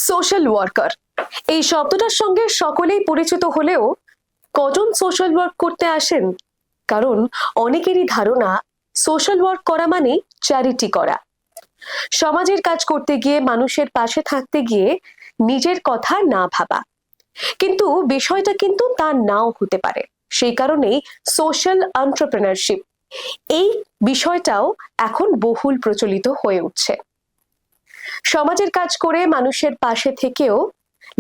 Social worker এই শব্দটার সঙ্গে সকলেই পরিচিত হলেও কজন সোশ্যাল ওয়ার্ক করতে আসেন? কারণ অনেকেরই ধারণা সোশ্যাল ওয়ার্ক করা মানে চ্যারিটি করা, সমাজের কাজ করতে গিয়ে মানুষের পাশে থাকতে গিয়ে নিজের কথা না ভাবা। কিন্তু বিষয়টা কিন্তু তা নাও হতে পারে। সেই কারণেই সোশ্যাল এন্টারপ্রেনারশিপ এই বিষয়টাও এখন বহুল প্রচলিত হয়ে উঠছে। সমাজের কাজ করে মানুষের পাশে থেকেও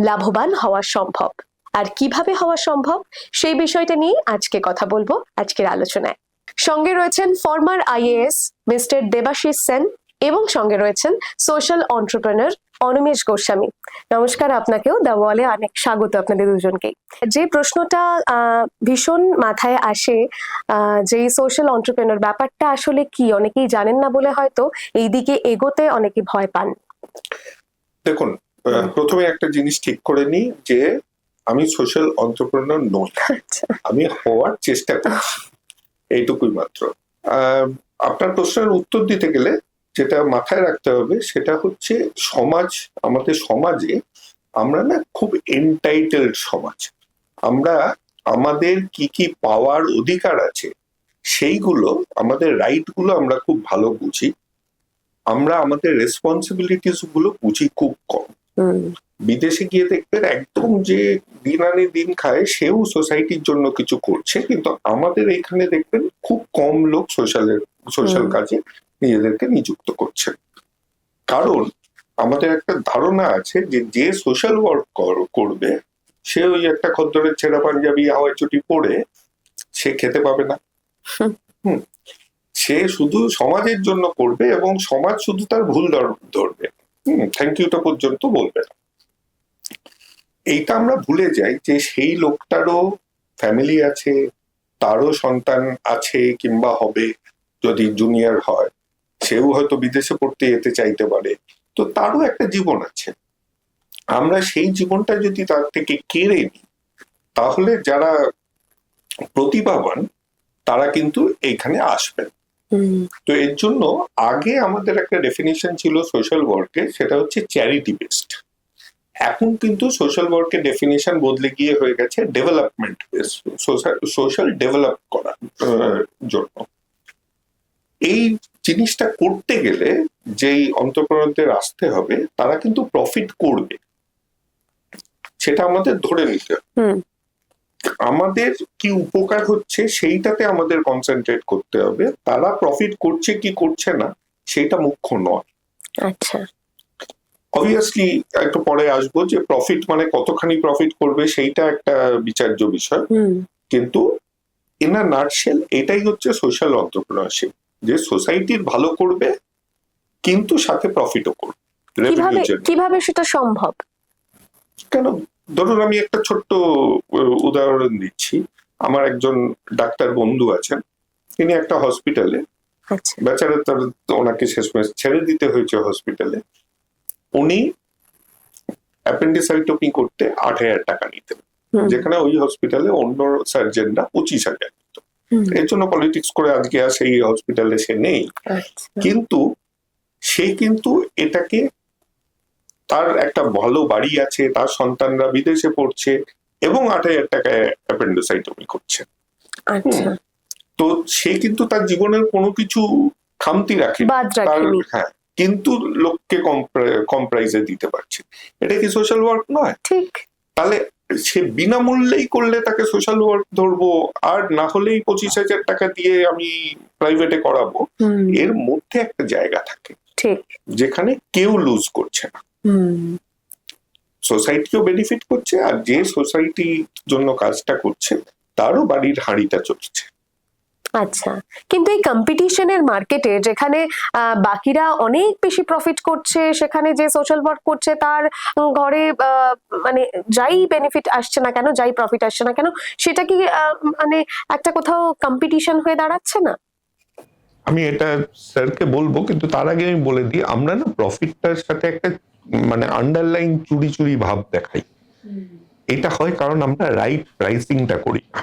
লাভবান হওয়া সম্ভব। আর কিভাবে হওয়া সম্ভব সেই বিষয়টা নিয়ে আজকে কথা বলবো আজকের আলোচনায়। সঙ্গে রয়েছেন former IAS mister Debashis Sen এবং সঙ্গে রয়েছেন সোশ্যাল এন্টারপ্রেনার অনিমেষ গোস্বামী। নমস্কার আপনাকেও, দ্য ওয়ালে অনেক স্বাগত আপনাদের দুজনকেই। যে প্রশ্নটা ভীষণ মাথায় আসে যে সোশ্যাল এন্টারপ্রেনার ব্যাপারটা আসলে কি, অনেকেই জানেন না বলে হয়তো এই দিকে এগোতে অনেকে ভয় পান। দেখুন, প্রথমে একটা জিনিস ঠিক করে নিই যে আমি সোশ্যাল এন্টারপ্রেনার নই, আমি হওয়ার চেষ্টা করছি, এইটুকুই মাত্র। আপনার প্রশ্নের উত্তর দিতে গেলে যেটা মাথায় রাখতে হবে সেটা হচ্ছে আমাদের সমাজে আমরা না খুব এনটাইটেলড সমাজ। আমরা আমাদের কি কি পাওয়ার অধিকার আছে সেইগুলো, আমাদের রাইট গুলো আমরা খুব ভালো বুঝি, আমরা আমাদের রেসপন্সিবিলিটিস গুলো বুঝি খুব কম। বিদেশে গিয়ে দেখবেন একদম যে দিন আনে দিন খায় সেও সোসাইটির জন্য কিছু করছে, কিন্তু আমাদের এখানে দেখবেন খুব কম লোক সোশ্যাল কাজে নিজেদেরকে নিযুক্ত করছে। কারণ আমাদের একটা ধারণা আছে যে সোশ্যাল ওয়ার্ক করবে সে ওই একটা খদ্দরের ছেঁড়া পাঞ্জাবি হাওয়াই চটি পরে সে খেতে পাবে না। সে শুধু সমাজের জন্য করবে এবং সমাজ শুধু তার ভুল ধরবে, থ্যাংক ইউটা পর্যন্ত বলবে না। এইটা আমরা ভুলে যাই যে সেই লোকটারও ফ্যামিলি আছে, তারও সন্তান আছে কিংবা হবে, যদি জুনিয়র হয় সেও হয়তো বিদেশে পড়তে যেতে চাইতে পারে, তো তারও একটা জীবন আছে। আমরা সেই জীবনটা যদি তার থেকে কেড়ে নিই তাহলে যারা প্রতিভাবান তারা কিন্তু এইখানে আসবেন। তো এর জন্য আগে আমাদের একটা ডেফিনিশন ছিল সোশ্যাল ওয়ার্কে, সেটা হচ্ছে চ্যারিটি বেসড। এখন কিন্তু সোশ্যাল ওয়ার্কের ডেফিনিশন বদলে গিয়ে হয়ে গেছে ডেভেলপমেন্ট বেসড, সোশ্যাল ডেভেলপ করার জন্য। এই জিনিসটা করতে গেলে যেই এন্টারপ্রেনারদের আসতে হবে তারা কিন্তু প্রফিট করবে, সেটা আমাদের ধরে নিতে হবে। আমাদের কি উপকার হচ্ছে সেইটাতে আমাদের কনসেন্ট্রেট করতে হবে, তারা প্রফিট করছে কি করছে না সেটা মুখ্য নয়। আচ্ছা, অবভিয়াসলি একটু পরে আসবো যে প্রফিট মানে কতখানি প্রফিট করবে সেইটা একটা বিচার্য বিষয়, কিন্তু ইন আ নাটশেল এটাই হচ্ছে সোশ্যাল এন্টারপ্রেনারশিপ, যে সোসাইটির ভালো করবে কিন্তু সাথে প্রফিটও করবে। কিভাবে সেটা সম্ভব? কেন, ধরুন আমি একটা ছোট্ট উদাহরণ দিচ্ছি। আমার একজন ডাক্তার বন্ধু আছেন, তিনি একটা হসপিটালে, বেচারা ওনাকে শেষমেশ ছেড়ে দিতে হয়েছে হসপিটালে, উনি অ্যাপেন্ডিসাইটোমি করতে 8,000 টাকা নিতেন, যেখানে ওই হসপিটালে অন্য সার্জনরা 25,000 নিত। এর জন্য পলিটিক্স করে আজকে আর সেই হসপিটালে সে নেই, কিন্তু সে কিন্তু এটাকে, তার একটা ভালো বাড়ি আছে, তার সন্তানরা বিদেশে পড়ছে এবং 8,000 টাকায় অ্যাপেন্ডিসাইটোমি করছে। তো সে কিন্তু তার জীবনের কোনো কিছু খামতি রাখেনি, হ্যাঁ, কিন্তু লোককে কম প্রাইসে দিতে পারছে। এটা কি সোশ্যাল ওয়ার্ক নয়? ঠিক। তাহলে সে বিনামূল্যেই করলে তাকে সোশ্যাল ওয়ার্ক ধরবো, আর না হলেই 25,000 টাকা দিয়ে আমি প্রাইভেটে করাবো, এর মধ্যে একটা জায়গা থাকে যেখানে কেউ লুজ করছে না, সোসাইটিও বেনিফিট করছে, আর যে সোসাইটির জন্য কাজটা করছে তারও বাড়ির হাঁড়িটা চলছে। আচ্ছা, কিন্তু এই কম্পিটিশনের মার্কেটে যেখানে বাকিরা অনেক বেশি প্রফিট করছে, সেখানে যে সোশ্যাল ওয়ার্ক করছে তার ঘরে মানে যাই বেনিফিট আসছে না কেন, যাই প্রফিট আসছে না কেন, সেটা কি মানে একটা কোথাও কম্পিটিশন হয়ে দাঁড়াচ্ছে না? আমি এটা স্যারকে বলবো, কিন্তু তার আগে আমি বলে দিই, আমরা না প্রফিটটার সাথে একটা মানে আন্ডারলাইন চুরি চুরি ভাব দেখাই। এটা হয় কারণ আমরা রাইট প্রাইসিংটা করি না।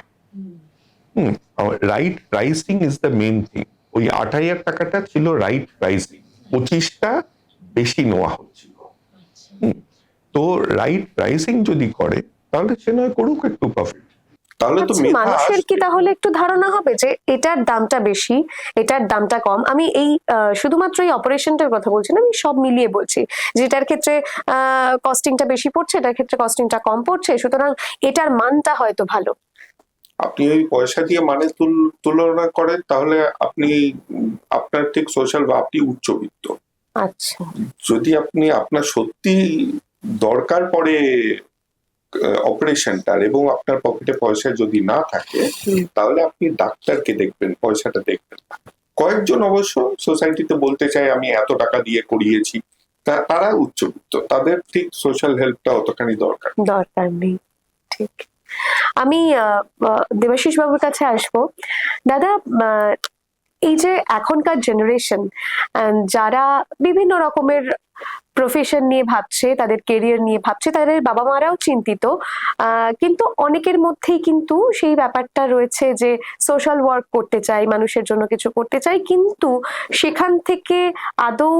Right pricing is the main thing. ওই 8,000 টাকাটা ছিল রাইট প্রাইসিং, 25টা বেশি নেওয়া হচ্ছিল। তো রাইট প্রাইসিং যদি করে তাহলে সে নয় করুক একটু প্রফিট। তাহলে তো আচ্ছা, মেধা মানুষের কি আসবে। তাহলে একটু ধারণা হবে যে এটার দামটা বেশি, এটার দামটা কম? আমি এই শুধুমাত্র এই অপারেশনটার কথা বলছি না, আমি সব মিলিয়ে বলছি, যেটার ক্ষেত্রে কস্টিংটা বেশি পড়ছে, এটার ক্ষেত্রে কস্টিংটা কম পড়ছে, সুতরাং এটার মানটা হয়তো ভালো। আপনি ওই পয়সা দিয়ে মানে তুলনা করেন, তাহলে আপনি আপনার ঠিক সোশ্যাল বা আপনি উচ্চবিত্ত। আচ্ছা, যদি আপনি আপনার সত্যি দরকার পড়ে অপারেশনটার এবং আপনার পকেটে পয়সা যদি না থাকে, তাহলে আপনি ডাক্তারকে দেখবেন, পয়সাটা দেখবেন না। কয়েকজন অবশ্য সোসাইটিতে বলতে চায় আমি এত টাকা দিয়ে করিয়েছি, তারা উচ্চবিত্ত, তাদের ঠিক সোশ্যাল হেল্পটা অতখানি দরকার। দরকার নেই। ঠিক। আমি দেবাশিস বাবুর কাছে আসবো। দাদা, এই যে এখনকার জেনারেশন যারা বিভিন্ন রকমের প্রফেশন নিয়ে ভাবছে, তাদের কেরিয়ার নিয়ে ভাবছে, তাদের বাবা মারাও চিন্তিত, কিন্তু অনেকের মধ্যেই কিন্তু সেই ব্যাপারটা রয়েছে যে সোশ্যাল ওয়ার্ক করতে চাই, মানুষের জন্য কিছু করতে চাই, কিন্তু সেখান থেকে আদৌ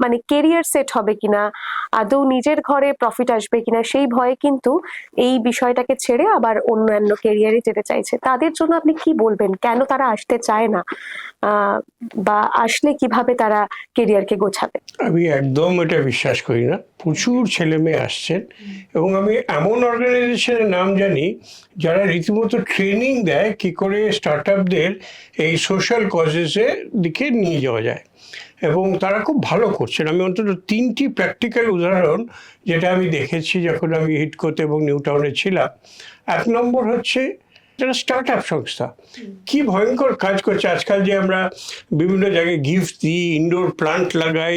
মানে কেরিয়ার সেট হবে কিনা, আদৌ নিজের ঘরে প্রফিট আসবে কিনা, সেই ভয়ে কিন্তু এই বিষয়টাকে ছেড়ে আবার অন্যান্য কেরিয়ারে যেতে চাইছে। তাদের জন্য আপনি কি বলবেন, কেন তারা আসতে চায় না, বা আসলে কিভাবে তারা কেরিয়ারকে গোছাবে? আমি একদম এটা বিশ্বাস করি না। প্রচুর ছেলে মেয়ে আসছেন এবং আমি এমন অর্গানাইজেশনের নাম জানি যারা রীতিমতো ট্রেনিং দেয় কি করে স্টার্ট আপদের এই সোশ্যাল কজেসের দিকে নিয়ে যাওয়া যায়, এবং তারা খুব ভালো করছেন। আমি অন্তত 3টি প্র্যাকটিক্যাল উদাহরণ যেটা আমি দেখেছি যখন আমি হিটকোতে এবং নিউ টাউনে ছিলাম। 1 নম্বর হচ্ছে যারা স্টার্ট আপ সংস্থা কি ভয়ঙ্কর কাজ করছে আজকাল, যে আমরা বিভিন্ন জায়গায় গিফট দিই, ইনডোর প্লান্ট লাগাই,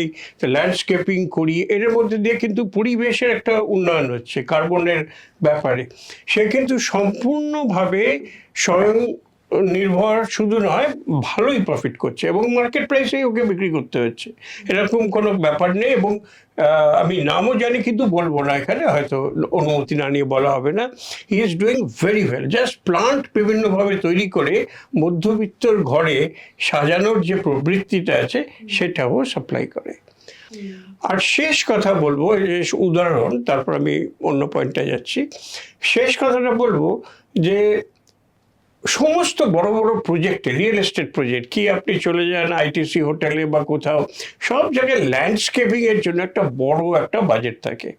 ল্যান্ডস্কেপিং করি, এর মধ্যে দিয়ে কিন্তু পরিবেশের একটা উন্নয়ন হচ্ছে কার্বনের ব্যাপারে। সে কিন্তু সম্পূর্ণভাবে স্বয়ং নির্ভর শুধু নয়, ভালোই প্রফিট করছে এবং মার্কেট প্রাইসেই ওকে বিক্রি করতে হচ্ছে, এরকম কোনো ব্যাপার নেই। এবং আমি নামও জানি কিন্তু বলবো না এখানে, হয়তো অনুমতি না নিয়ে বলা হবে না। He is doing very well. Just plant বিভিন্নভাবে তৈরি করে মধ্যবিত্তর ঘরে সাজানোর যে প্রবৃত্তিটা আছে সেটাও সাপ্লাই করে। আর শেষ কথা বলবো, উদাহরণ, তারপর আমি অন্য পয়েন্টে যাচ্ছি। শেষ কথাটা বলবো যে সমস্ত বড় বড় প্রজেক্টে, রিয়েল এস্টেট প্রজেক্ট কি আপনি চলে যান আইটিসি হোটেলে বা কোথাও, সব জায়গায় ল্যান্ডস্কেপিং এর জন্য একটা বড় একটা বাজেট থাকে।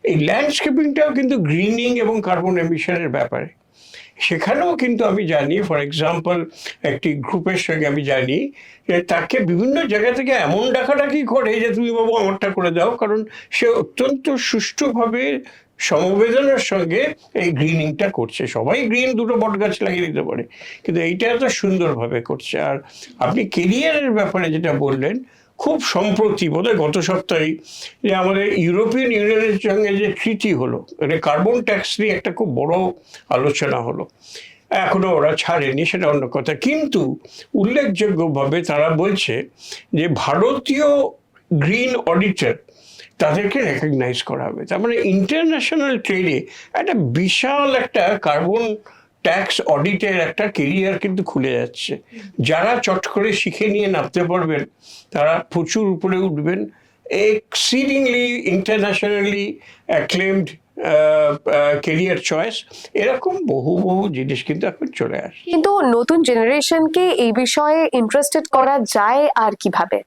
এই ল্যান্ডস্কেপিংটাও কিন্তু গ্রিনিং এবং কার্বন এমিশনের ব্যাপারে। সেখানেও কিন্তু আমি জানি, ফর এক্সাম্পল একটি গ্রুপের সঙ্গে আমি জানি যে তাকে বিভিন্ন জায়গা থেকে এমন ডাকাডাকি করে যে তুমি বাবু আমারটা করে দাও, কারণ সে অত্যন্ত সুষ্ঠুভাবে সমবেদনার সঙ্গে এই গ্রিনিংটা করছে। সবাই গ্রিন 2টো বট গাছ লাগিয়ে দিতে পারে, কিন্তু এইটা এত সুন্দরভাবে করছে। আর আপনি কেরিয়ারের ব্যাপারে যেটা বললেন, খুব সম্প্রতি বোধহয় গত সপ্তাহে যে আমাদের ইউরোপিয়ান ইউনিয়নের সঙ্গে যে ট্রিটি হলো, মানে কার্বন ট্যাক্স নিয়ে একটা খুব বড় আলোচনা হলো। এখনো ওরা ছাড়েনি, সেটা অন্য কথা, কিন্তু উল্লেখযোগ্যভাবে তারা বলছে যে ভারতীয় গ্রিন অডিটর তাদেরকে রেকগনাইজ করা হবে। তার মানে ইন্টারন্যাশনাল ট্রেডে একটা বিশাল একটা কার্বন ট্যাক্স অডিটের একটা কেরিয়ার কিন্তু খুলে যাচ্ছে। যারা চট করে শিখে নিয়ে নামতে পারবেন তারা প্রচুর উপরে উঠবেন। এক্সিডিংলি ইন্টারন্যাশনালি অ্যাক্লেমড কেরিয়ার চয়েস, এরকম বহু বহু জিনিস কিন্তু এখন চলে আসে। কিন্তু নতুন জেনারেশনকে এই বিষয়ে ইন্টারেস্টেড করা যায় আর কিভাবে?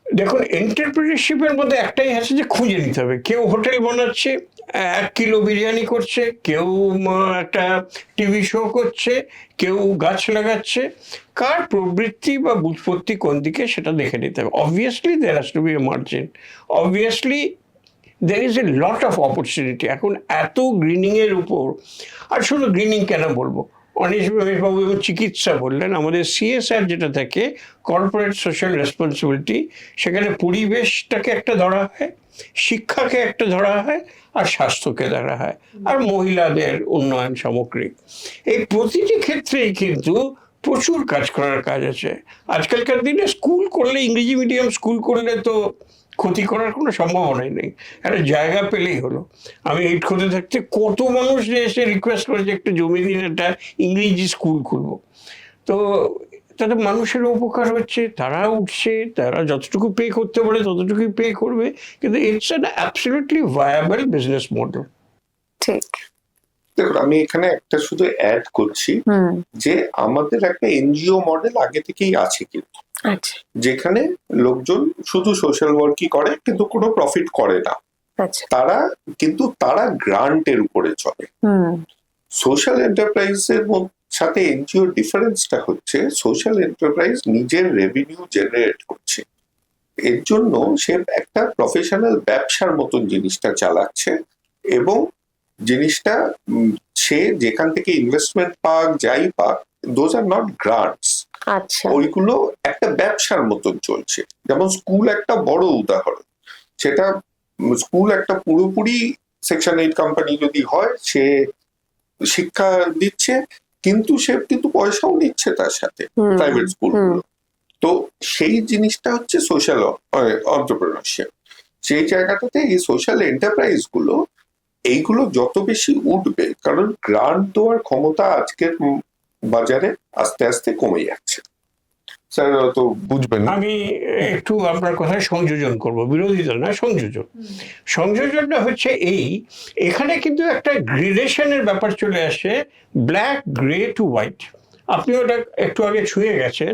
দেখুন, এন্টারপ্রেনারশিপের মধ্যে একটাই আছে যে খুঁজে নিতে হবে। কেউ হোটেল বানাচ্ছে, 1 কিলো বিরিয়ানি করছে, কেউ একটা টিভি শো করছে, কেউ গাছ লাগাচ্ছে। কার প্রবৃত্তি বা বুৎপত্তি কোন দিকে সেটা দেখে নিতে হবে। Obviously there has to be a margin, obviously there is a lot of opportunity এখন এত গ্রিনিং এর উপর। আর শুধু গ্রিনিং কেন বলবো, অনিশবাবু এবং চিকিৎসা বললেন, আমাদের সিএসআর যেটা থাকে, কর্পোরেট সোশ্যাল রেসপন্সিবিলিটি, সেখানে পরিবেশটাকে একটা ধরা হয়, শিক্ষাকে একটা ধরা হয়, আর স্বাস্থ্যকে ধরা হয়, আর মহিলাদের উন্নয়ন সামগ্রিক। এই প্রতিটি ক্ষেত্রেই কিন্তু প্রচুর কাজ করার কাজ আছে। আজকালকার দিনে স্কুল করলে, ইংরেজি মিডিয়াম স্কুল করলে তো ক্ষতি করার কোনো সম্ভাবনাই নেই, একটা জায়গা পেলেই হলো। আমি এইট করতে থাকতে কত মানুষ এসে রিকোয়েস্ট করেছে একটা জমি দিন, একটা ইংরেজি স্কুল খুলবো। তো তাতে মানুষের উপকার হচ্ছে, তারা উঠছে, তারা যতটুকু পে করতে পারে ততটুকুই পে করবে, কিন্তু it's an absolutely viable business model. ঠিক। দেখুন, আমি এখানে একটা শুধু অ্যাড করছি যে আমাদের একটা এনজিও মডেল আগে থেকেই আছে, কিন্তু আচ্ছা যেখানে লোকজন শুধু সোশ্যাল ওয়ার্কই করে কিন্তু কোনো প্রফিট করে না। আচ্ছা। তারা গ্রান্টের উপরে চলে। সোশ্যাল এন্টারপ্রাইজের সাথে এনজিও ডিফারেন্সটা হচ্ছে সোশ্যাল এন্টারপ্রাইজ নিজের রেভিনিউ জেনারেট করছে, এর জন্য সে একটা প্রফেশনাল ব্যবসার মতন জিনিসটা চালাচ্ছে, এবং জিনিসটা সে যেখান থেকে ইনভেস্টমেন্ট পাক যাই পাক, দোজ আর নট গ্রান্টস। আচ্ছা। ওইগুলো একটা ব্যবসার মতন চলছে। যেমন স্কুল একটা বড় উদাহরণ, সেটা স্কুল একটা পুরোপুরি সেকশন 8 কোম্পানি যদি হয়, সে শিক্ষা দিচ্ছে কিন্তু সে কিন্তু পয়সাও নিচ্ছে তার সাথে, প্রাইভেট স্কুলগুলো। তো সেই জিনিসটা হচ্ছে সোশ্যাল এন্টারপ্রেনারশিপ। সেই জায়গাটাতে এই সোশ্যাল এন্টারপ্রাইজ গুলো এইগুলো যত বেশি উঠবে, কারণ গ্রান্ট দেওয়ার ক্ষমতা আজকের বাজারে আস্তে আস্তে কমে যাচ্ছে। স্যার তো বুঝবেন। আমি একটু আপনার কথায় সংযোজন করব, বিরোধিতা না, সংযোজনটা হচ্ছে এখানে কিন্তু একটা গ্রেডেশনের ব্যাপার চলে আসে, ব্ল্যাক গ্রে টু হোয়াইট। আপনি ওটা একটু আগে ছুঁয়ে গেছেন।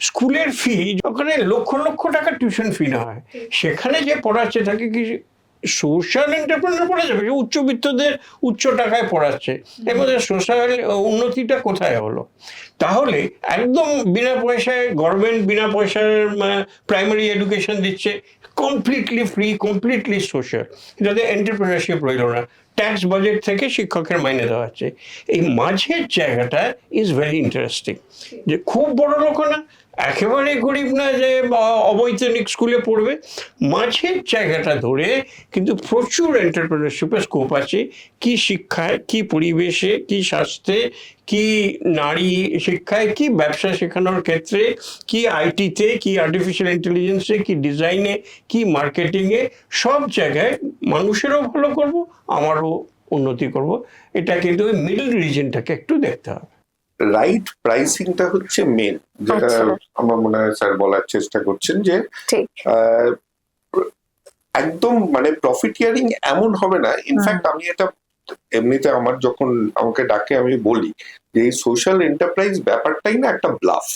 স্কুলের ফি, ওখানে লক্ষ লক্ষ টাকা টিউশন ফি না হয়, সেখানে যে পড়াচ্ছে তাকে কি সোশ্যাল এন্টারপ্রেনার পড়া যাবে? উচ্চবিত্তদের উচ্চ টাকায় পড়াচ্ছে, এর মধ্যে সোশ্যাল উন্নতিটা কোথায় হলো? তাহলে একদম বিনা পয়সায় গভর্নমেন্ট বিনা পয়সার প্রাইমারি এডুকেশন দিচ্ছে, কমপ্লিটলি ফ্রি, কমপ্লিটলি সোশ্যাল, যাতে এন্টারপ্রেনারশিপ রইল না, ট্যাক্স বাজেট থেকে শিক্ষকের মাইনে দেওয়া হচ্ছে। এই মাঝের জায়গাটা ইজ ভেরি ইন্টারেস্টিং, যে খুব বড় লোক না, একেবারে গরিব না যে অবৈতনিক স্কুলে পড়বে, মাঝের জায়গাটা ধরে কিন্তু প্রচুর এন্টারপ্রেনারশিপের স্কোপ আছে। কি শিক্ষায়, কি পরিবেশে, কি স্বাস্থ্যে, কি নারী শিক্ষায়, কি ব্যবসা শেখানোর ক্ষেত্রে, কি আইটিতে, কি আর্টিফিশিয়াল ইন্টেলিজেন্সে, কি ডিজাইনে, কি মার্কেটিংয়ে, সব জায়গায় মানুষেরও ভালো করব, আমারও উন্নতি করব। এটা কিন্তু ওই মিডল রিজনটাকে একটু দেখতে হবে। রাইট প্রাইসিংটা হচ্ছে মেন, যেটা আমার মনে হয় স্যার বলার চেষ্টা করছেন, যে একদম মানে প্রফিটিয়ারিং এমন হবে না। ইনফ্যাক্ট আমি এটা এমনিতে আমার যখন আমাকে ডাকে আমি বলি যে এই সোশ্যাল এন্টারপ্রাইজ ব্যাপারটাই না একটা ব্লাফ।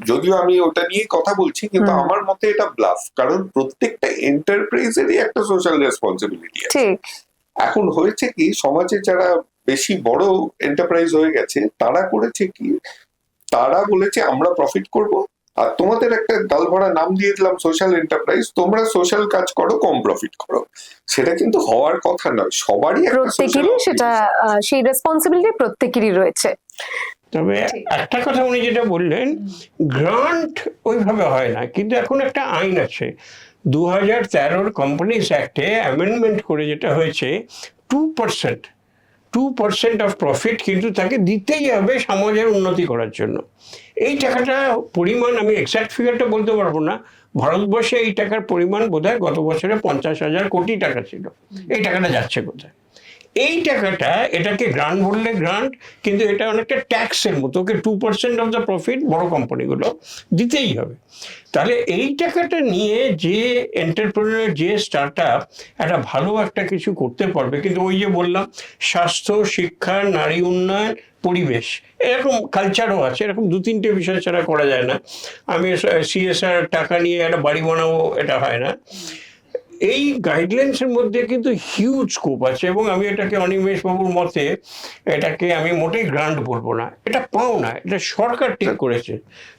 যদিও আমি ওটা নিয়ে কথা বলছি, কিন্তু আমার মতে এটা ব্লাফ, কারণ প্রত্যেকটা এন্টারপ্রাইজেরই একটা সোশ্যাল রেসপন্সিবিলিটি আছে। এখন হয়েছে কি, সমাজে যারা বেশি বড় এন্টারপ্রাইজ হয়ে গেছে তারা করেছে কি, তারা বলেছে আমরা প্রফিট করব, আর তোমাদের একটা গাল ভরা নাম দিয়ে দিলাম সোশ্যাল এন্টারপ্রাইজ, তোমরা সোশ্যাল কাজ করো, কম প্রফিট করো। সেটা কিন্তু হওয়ার কথা নয়, সবারই প্রত্যেকেরই সেটা, সেই রেসপন্সিবিলিটি প্রত্যেকেরই রয়েছে। তবে একটা কথা উনি যেটা বললেন, গ্রান্ট ওইভাবে হয় না, কিন্তু এখন একটা আইন আছে 2013 কোম্পানিজ অ্যাক্টে অ্যামেন্ডমেন্ট করে যেটা হয়েছে, 2% অফ প্রফিট কিন্তু তাকে দিতেই হবে সমাজের উন্নতি করার জন্য। এই টাকাটা পরিমাণ আমি এক্সাক্ট ফিগারটা বলতে পারবো না, ভারতবর্ষে এই টাকার পরিমাণ বোধহয় গত বছরে 50,000 কোটি টাকা ছিল। এই টাকাটা যাচ্ছে কোথায়? এই টাকাটা, এটাকে গ্রান্ট বললে গ্রান্ট, কিন্তু এটা অনেকটা ট্যাক্সের মতো, ওকে 2% অফ দ্য প্রফিট বড় কোম্পানিগুলো দিতেই হবে। তাহলে এই টাকাটা নিয়ে যে এন্টারপ্রেনার, যে স্টার্ট আপ একটা ভালো একটা কিছু করতে পারবে, কিন্তু ওই যে বললাম স্বাস্থ্য, শিক্ষা, নারী উন্নয়ন, পরিবেশ, এরকম কালচারও আছে, এরকম 2-3টে বিষয় ছাড়া করা যায় না। আমি CSR টাকা নিয়ে একটা বাড়ি বানাবো, এটা হয় না। এই গাইডলাইন্সের মধ্যে কিন্তু হিউজ স্কোপ আছে, এবং আমি এটাকে অনিমেষ বাবুর মতে এটাকে আমি মোটেই গ্রান্ট বলবো না, এটা পাও না, এটা সরকার ঠিক করেছে।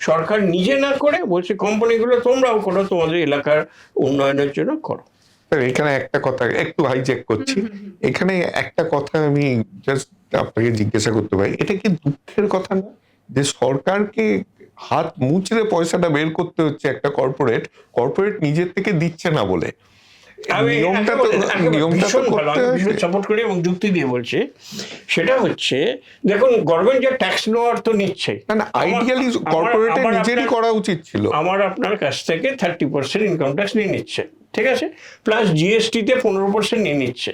সরকার নিজে না করে বলছে কোম্পানিগুলো তোমরাও করো, তোমাদের এলাকার উন্নয়নের জন্য করো। এখানে একটা কথা একটু হাইজ্যাক করছি, এখানে একটা কথা আমি জাস্ট আপনাকে জিজ্ঞাসা করতে পারি, এটা কি দুঃখের কথা না যে সরকারকে হাত মুচড়ে পয়সাটা বের করতে হচ্ছে একটা কর্পোরেট নিজের থেকে দিচ্ছে না বলে? সাপোর্ট করে এবং যুক্তি দিয়ে বলছে, সেটা হচ্ছে দেখুন, গভর্নমেন্ট যে ট্যাক্স নেওয়ার তো নিচ্ছে না, আইডিয়ালি কর্পোরেটের নিজেরই করা উচিত ছিল। আমার আপনার কাছ থেকে 30% ইনকাম ট্যাক্স নিয়ে নিচ্ছে, ঠিক আছে, প্লাস জিএসটিতে 15% নিয়ে নিচ্ছে।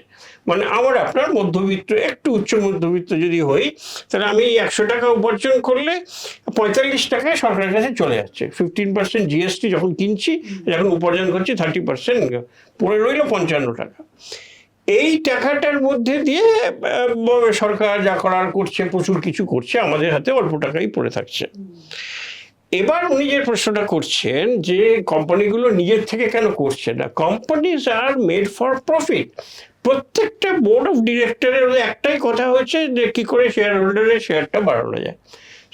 মানে আমার আপনার মধ্যবিত্ত, একটু উচ্চ মধ্যবিত্ত যদি হই, তাহলে আমি 100 টাকা উপার্জন করলে 45 টাকায় সরকারের কাছে চলে যাচ্ছে। 15% জিএসটি যখন কিনছি, যখন উপার্জন করছি 30% পড়ে রইল 55 টাকা। এই টাকাটার মধ্যে দিয়ে সরকার যা করার করছে, প্রচুর কিছু করছে, আমাদের হাতে অল্প টাকাই পড়ে থাকছে। এবার উনি যে প্রশ্নটা করছেন যে কোম্পানিগুলো নিজের থেকে কেন করছে না, companies are made for profit. প্রত্যেকটা বোর্ড অফ ডিরেক্টরের একটাই কথা হচ্ছে যে কি করে শেয়ার হোল্ডারের শেয়ারটা বাড়ানো যায়,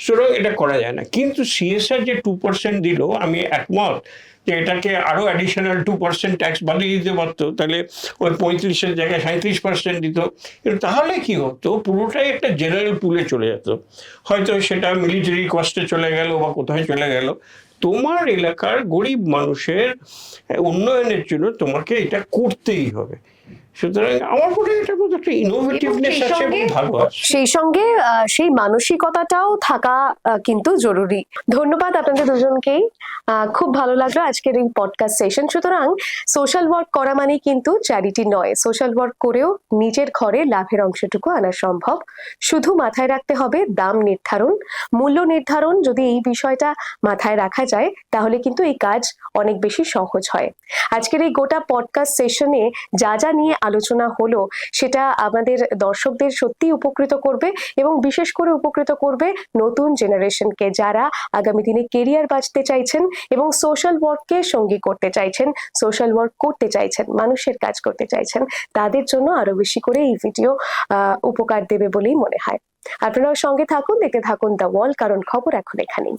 সুতরাং এটা করা যায় না। কিন্তু সিএসআর যে 2% দিল, আমি একমত যে এটাকে আরো অ্যাডিশনাল 2% ট্যাক্স বাড়িয়ে দিতে পারতো, তাহলে ওই 35-এর জায়গায় 37% দিত। কিন্তু তাহলে কি হতো, পুরোটাই একটা জেনারেল পুলে চলে যেত, হয়তো সেটা মিলিটারি কস্টে চলে গেল বা কোথায় চলে গেল। তোমার এলাকার গরিব মানুষের উন্নয়নের জন্য তোমাকে এটা করতেই হবে। সুতরাং আমার মনে হয় এটার মধ্যে একটা ইনোভেটিভনেস আছে এবং ভালো আছে। সেই সঙ্গে সেই মানসিকতাটাও থাকা কিন্তু জরুরি। ধন্যবাদ আপনাদের দুজনকেই, খুব ভালো লাগলো আজকের এই পডকাস্ট সেশন। সুতরাং সোশ্যাল ওয়ার্ক করা মানে কিন্তু চ্যারিটি নয়, সোশ্যাল ওয়ার্ক করেও নিজের ঘরে লাভের অংশটুকু আনা সম্ভব। শুধু মাথায় রাখতে হবে দাম নির্ধারণ, মূল্য নির্ধারণ। যদি এই বিষয়টা মাথায় রাখা যায় তাহলে কিন্তু এই কাজ অনেক বেশি সহজ হয়। আজকের এই গোটা পডকাস্ট সেশনে যা যা নিয়ে আলোচনা হলো সেটা আমাদের দর্শকদের সত্যি উপকৃত করবে, এবং বিশেষ করে উপকৃত করবে নতুন জেনারেশনকে, যারা আগামী দিনে কেরিয়ার বাঁচতে চাইছেন এবং সোশ্যাল ওয়ার্ককে সঙ্গী করতে চাইছেন, সোশ্যাল ওয়ার্ক করতে চাইছেন, মানুষের কাজ করতে চাইছেন। তাদের জন্য আরো বেশি করে এই ভিডিও উপকার দেবে বলেই মনে হয়। আপনারাও সঙ্গে থাকুন, দেখতে থাকুন দ্য ওয়াল, কারণ খবর এখন এখানেই।